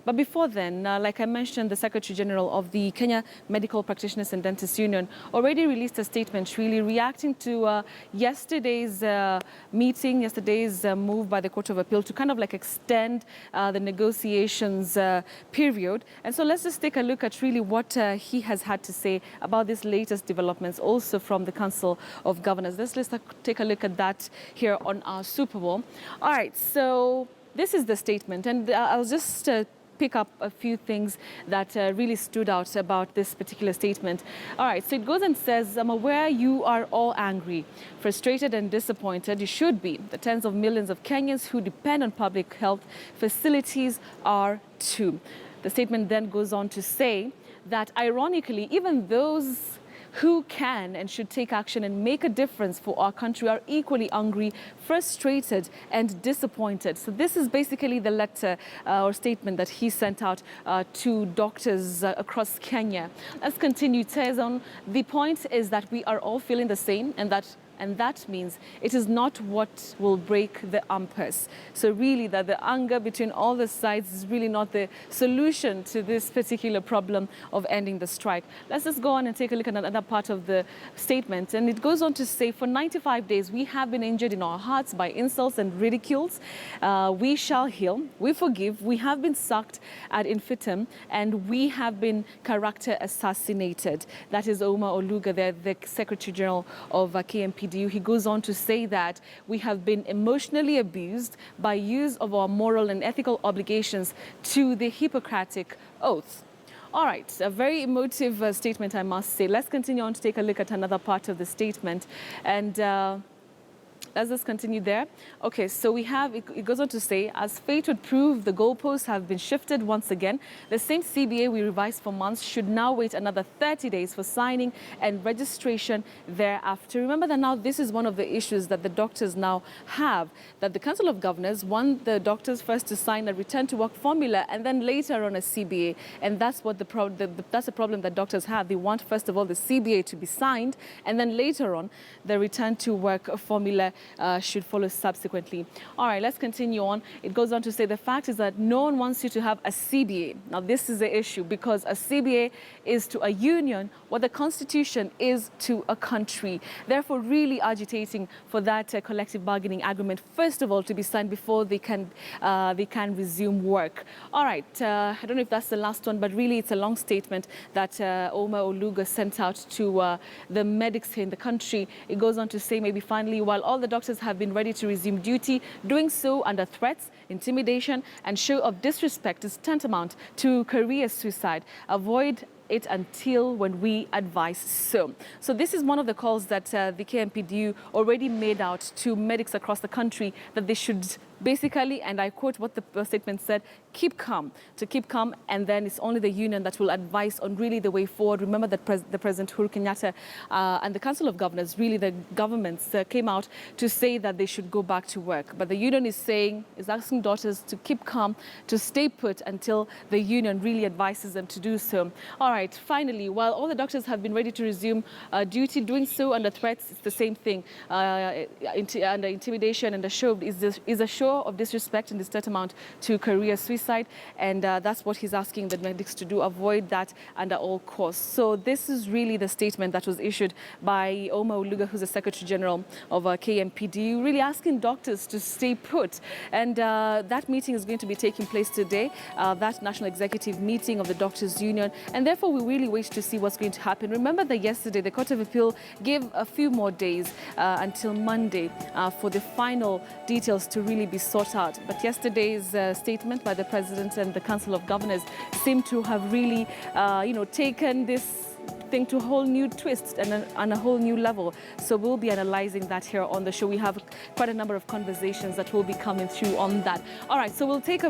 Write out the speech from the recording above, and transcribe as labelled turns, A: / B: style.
A: But before then, like I mentioned, the Secretary General of the Kenya Medical Practitioners and Dentists Union already released a statement really reacting to yesterday's meeting, yesterday's move by the Court of Appeal to kind of like extend the negotiations period. And so let's just take a look at really what he has had to say about these latest developments, also from the Council of Governors. Let's take a look at that here on our Super Bowl. All right, so this is the statement, and I'll just pick up a few things that really stood out about this particular statement. All right, so it goes and says, I'm aware you are all angry, frustrated and disappointed. You should be. The tens of millions of Kenyans who depend on public health facilities are too. The statement then goes on to say that, ironically, even those who can and should take action and make a difference for our country are equally angry, frustrated and disappointed. So this is basically the letter or statement that he sent out to doctors across Kenya. Let's continue. It says on, the point is that we are all feeling the same, and that means it is not what will break the impasse. So really that the anger between all the sides is really not the solution to this particular problem of ending the strike. Let's just go on and take a look at another part of the statement. And it goes on to say, for 95 days, we have been injured in our hearts by insults and ridicules. We shall heal. We forgive. We have been sucked ad infinitum, and we have been character assassinated. That is Omar Oluga, the Secretary General of KMPDU. He goes on to say that we have been emotionally abused by use of our moral and ethical obligations to the Hippocratic Oath. All right, a very emotive statement, I must say. Let's continue on to take a look at another part of the statement. And let's just continue there. Okay, so we have, it goes on to say, as fate would prove, the goalposts have been shifted once again. The same CBA we revised for months should now wait another 30 days for signing and registration thereafter. Remember that now this is one of the issues that the doctors now have, that the Council of Governors want the doctors first to sign a return to work formula and then later on a CBA. And that's what that's the problem that doctors have. They want first of all the CBA to be signed, and then later on the return to work formula should follow subsequently. All right, let's continue on. It goes on to say the fact is that no one wants you to have a CBA. Now, this is the issue, because a CBA is to a union what the Constitution is to a country. Therefore, really agitating for that collective bargaining agreement, first of all, to be signed before they can resume work. All right, I don't know if that's the last one, but really it's a long statement that Omar Oluga sent out to the medics here in the country. It goes on to say, maybe finally, while all the doctors have been ready to resume duty, doing so under threats, intimidation, and show of disrespect is tantamount to career suicide. Avoid it until when we advise so. So this is one of the calls that the KMPDU already made out to medics across the country, that they should basically, and I quote what the statement said, keep calm, and then it's only the union that will advise on really the way forward. Remember that the President Uhuru Kenyatta and the Council of Governors, really the governments came out to say that they should go back to work. But the union is asking doctors to keep calm, to stay put until the union really advises them to do so. All right, finally, while all the doctors have been ready to resume duty, doing so under threats, it's the same thing. Under intimidation and a show is a show of disrespect and is tantamount to career suicide, and that's what he's asking the medics to do, avoid that under all costs. So this is really the statement that was issued by Omar Oluga, who's the Secretary General of KMPDU, really asking doctors to stay put. And that meeting is going to be taking place today, that National Executive Meeting of the Doctors Union, and therefore we really wait to see what's going to happen. Remember that yesterday the Court of Appeal gave a few more days until Monday for the final details to really be sought out. But yesterday's statement by the President and the Council of Governors seemed to have really, taken this thing to a whole new twist and a whole new level. So we'll be analyzing that here on the show. We have quite a number of conversations that will be coming through on that. All right, so we'll take a